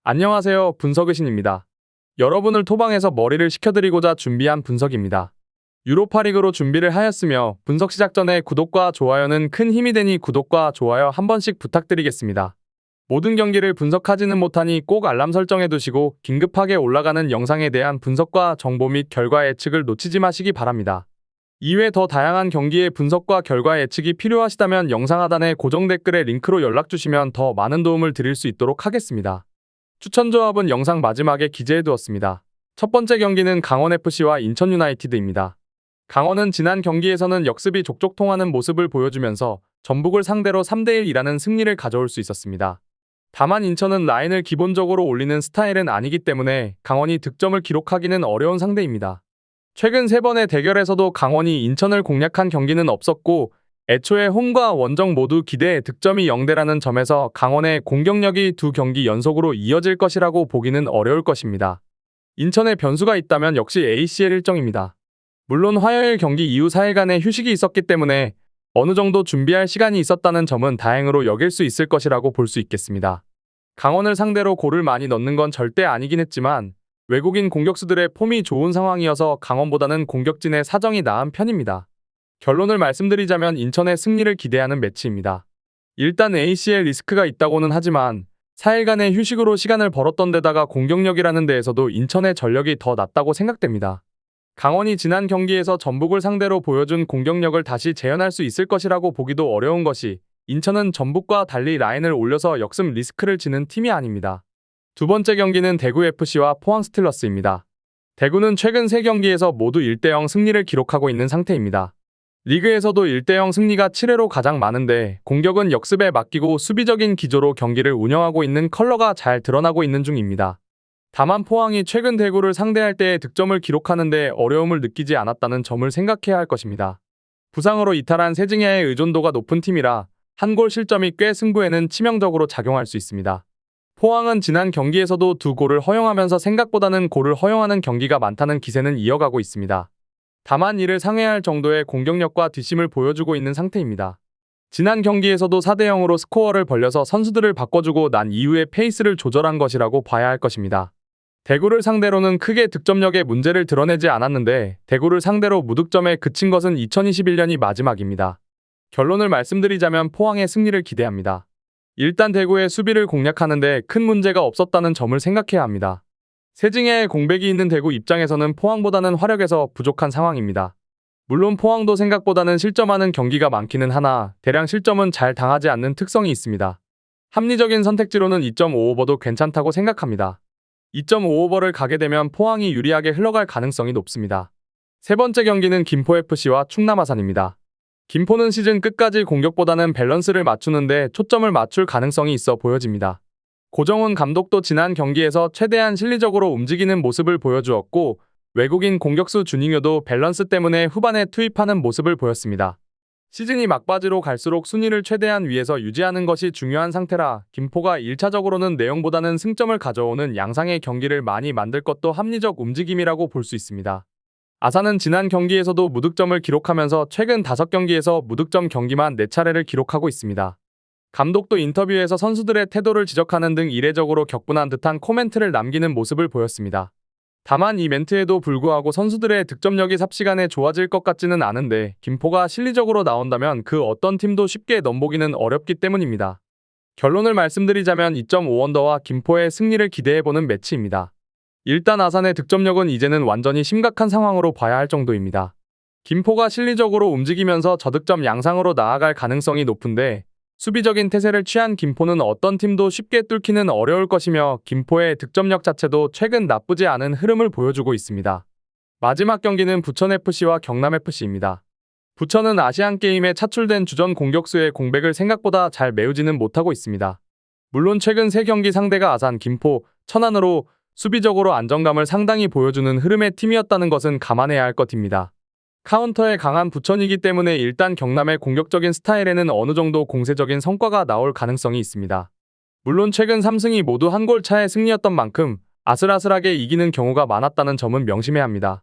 안녕하세요. 분석의신입니다. 여러분을 토방에서 머리를 식혀드리고자 준비한 분석입니다. 유로파리그로 준비를 하였으며 분석 시작 전에 구독과 좋아요는 큰 힘이 되니 구독과 좋아요 한 번씩 부탁드리겠습니다. 모든 경기를 분석하지는 못하니 꼭 알람 설정해 두시고 긴급하게 올라가는 영상에 대한 분석과 정보 및 결과 예측을 놓치지 마시기 바랍니다. 이외 더 다양한 경기의 분석과 결과 예측이 필요하시다면 영상 하단의 고정 댓글에 링크로 연락 주시면 더 많은 도움을 드릴 수 있도록 하겠습니다. 추천 조합은 영상 마지막에 기재해 두었습니다. 첫 번째 경기는 강원FC와 인천 유나이티드입니다. 강원은 지난 경기에서는 역습이 족족 통하는 모습을 보여주면서 전북을 상대로 3대1이라는 승리를 가져올 수 있었습니다. 다만 인천은 라인을 기본적으로 올리는 스타일은 아니기 때문에 강원이 득점을 기록하기는 어려운 상대입니다. 최근 3번의 대결에서도 강원이 인천을 공략한 경기는 없었고 애초에 홈과 원정 모두 기대에 득점이 0대라는 점에서 강원의 공격력이 두 경기 연속으로 이어질 것이라고 보기는 어려울 것입니다. 인천에 변수가 있다면 역시 ACL 일정입니다. 물론 화요일 경기 이후 4일간의 휴식이 있었기 때문에 어느 정도 준비할 시간이 있었다는 점은 다행으로 여길 수 있을 것이라고 볼 수 있겠습니다. 강원을 상대로 골을 많이 넣는 건 절대 아니긴 했지만 외국인 공격수들의 폼이 좋은 상황이어서 강원보다는 공격진의 사정이 나은 편입니다. 결론을 말씀드리자면 인천의 승리를 기대하는 매치입니다. 일단 ACL 리스크가 있다고는 하지만 4일간의 휴식으로 시간을 벌었던 데다가 공격력이라는 데에서도 인천의 전력이 더 낫다고 생각됩니다. 강원이 지난 경기에서 전북을 상대로 보여준 공격력을 다시 재현할 수 있을 것이라고 보기도 어려운 것이 인천은 전북과 달리 라인을 올려서 역습 리스크를 지는 팀이 아닙니다. 두 번째 경기는 대구FC와 포항스틸러스입니다. 대구는 최근 3경기에서 모두 1대0 승리를 기록하고 있는 상태입니다. 리그에서도 1대0 승리가 7회로 가장 많은데 공격은 역습에 맡기고 수비적인 기조로 경기를 운영하고 있는 컬러가 잘 드러나고 있는 중입니다. 다만 포항이 최근 대구를 상대할 때의 득점을 기록하는데 어려움을 느끼지 않았다는 점을 생각해야 할 것입니다. 부상으로 이탈한 세징야의 의존도가 높은 팀이라 한 골 실점이 꽤 승부에는 치명적으로 작용할 수 있습니다. 포항은 지난 경기에서도 2골을 허용하면서 생각보다는 골을 허용하는 경기가 많다는 기세는 이어가고 있습니다. 다만 이를 상회할 정도의 공격력과 뒷심을 보여주고 있는 상태입니다. 지난 경기에서도 4대0으로 스코어를 벌려서 선수들을 바꿔주고 난 이후에 페이스를 조절한 것이라고 봐야 할 것입니다. 대구를 상대로는 크게 득점력에 문제를 드러내지 않았는데 대구를 상대로 무득점에 그친 것은 2021년이 마지막입니다. 결론을 말씀드리자면 포항의 승리를 기대합니다. 일단 대구의 수비를 공략하는데 큰 문제가 없었다는 점을 생각해야 합니다. 세징야의 공백이 있는 대구 입장에서는 포항보다는 화력에서 부족한 상황입니다. 물론 포항도 생각보다는 실점하는 경기가 많기는 하나 대량 실점은 잘 당하지 않는 특성이 있습니다. 합리적인 선택지로는 2.5오버도 괜찮다고 생각합니다. 2.5오버를 가게 되면 포항이 유리하게 흘러갈 가능성이 높습니다. 세 번째 경기는 김포FC와 충남아산입니다. 김포는 시즌 끝까지 공격보다는 밸런스를 맞추는데 초점을 맞출 가능성이 있어 보여집니다. 고정훈 감독도 지난 경기에서 최대한 실리적으로 움직이는 모습을 보여주었고 외국인 공격수 주닝요도 밸런스 때문에 후반에 투입하는 모습을 보였습니다. 시즌이 막바지로 갈수록 순위를 최대한 위에서 유지하는 것이 중요한 상태라 김포가 1차적으로는 내용보다는 승점을 가져오는 양상의 경기를 많이 만들 것도 합리적 움직임이라고 볼 수 있습니다. 아산은 지난 경기에서도 무득점을 기록하면서 최근 5경기에서 무득점 경기만 4차례를 기록하고 있습니다. 감독도 인터뷰에서 선수들의 태도를 지적하는 등 이례적으로 격분한 듯한 코멘트를 남기는 모습을 보였습니다. 다만 이 멘트에도 불구하고 선수들의 득점력이 삽시간에 좋아질 것 같지는 않은데 김포가 실리적으로 나온다면 그 어떤 팀도 쉽게 넘보기는 어렵기 때문입니다. 결론을 말씀드리자면 2.5언더와 김포의 승리를 기대해보는 매치입니다. 일단 아산의 득점력은 이제는 완전히 심각한 상황으로 봐야 할 정도입니다. 김포가 실리적으로 움직이면서 저득점 양상으로 나아갈 가능성이 높은데 수비적인 태세를 취한 김포는 어떤 팀도 쉽게 뚫기는 어려울 것이며 김포의 득점력 자체도 최근 나쁘지 않은 흐름을 보여주고 있습니다. 마지막 경기는 부천FC와 경남FC입니다. 부천은 아시안게임에 차출된 주전 공격수의 공백을 생각보다 잘 메우지는 못하고 있습니다. 물론 최근 3경기 상대가 아산, 김포, 천안으로 수비적으로 안정감을 상당히 보여주는 흐름의 팀이었다는 것은 감안해야 할 것입니다. 카운터에 강한 부천이기 때문에 일단 경남의 공격적인 스타일에는 어느 정도 공세적인 성과가 나올 가능성이 있습니다. 물론 최근 3승이 모두 한 골 차의 승리였던 만큼 아슬아슬하게 이기는 경우가 많았다는 점은 명심해야 합니다.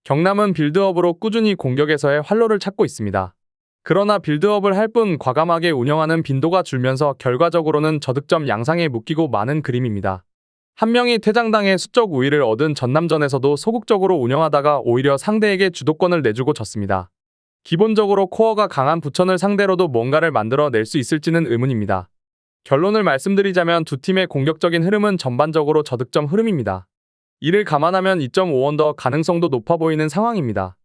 경남은 빌드업으로 꾸준히 공격에서의 활로를 찾고 있습니다. 그러나 빌드업을 할 뿐 과감하게 운영하는 빈도가 줄면서 결과적으로는 저득점 양상에 묶이고 마는 그림입니다. 한 명이 퇴장당해 수적 우위를 얻은 전남전에서도 소극적으로 운영하다가 오히려 상대에게 주도권을 내주고 졌습니다. 기본적으로 코어가 강한 부천을 상대로도 뭔가를 만들어낼 수 있을지는 의문입니다. 결론을 말씀드리자면 두 팀의 공격적인 흐름은 전반적으로 저득점 흐름입니다. 이를 감안하면 2.5언더 가능성도 높아 보이는 상황입니다.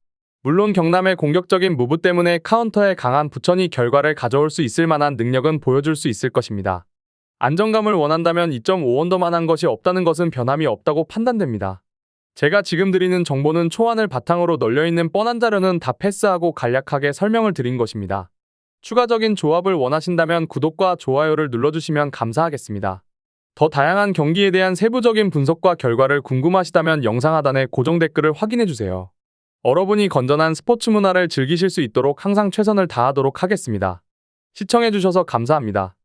물론 경남의 공격적인 무브 때문에 카운터에 강한 부천이 결과를 가져올 수 있을 만한 능력은 보여줄 수 있을 것입니다. 안정감을 원한다면 2.5언더만 한 것이 없다는 것은 변함이 없다고 판단됩니다. 제가 지금 드리는 정보는 초안을 바탕으로 널려있는 뻔한 자료는 다 패스하고 간략하게 설명을 드린 것입니다. 추가적인 조합을 원하신다면 구독과 좋아요를 눌러주시면 감사하겠습니다. 더 다양한 경기에 대한 세부적인 분석과 결과를 궁금하시다면 영상 하단에 고정 댓글을 확인해주세요. 여러분이 건전한 스포츠 문화를 즐기실 수 있도록 항상 최선을 다하도록 하겠습니다. 시청해주셔서 감사합니다.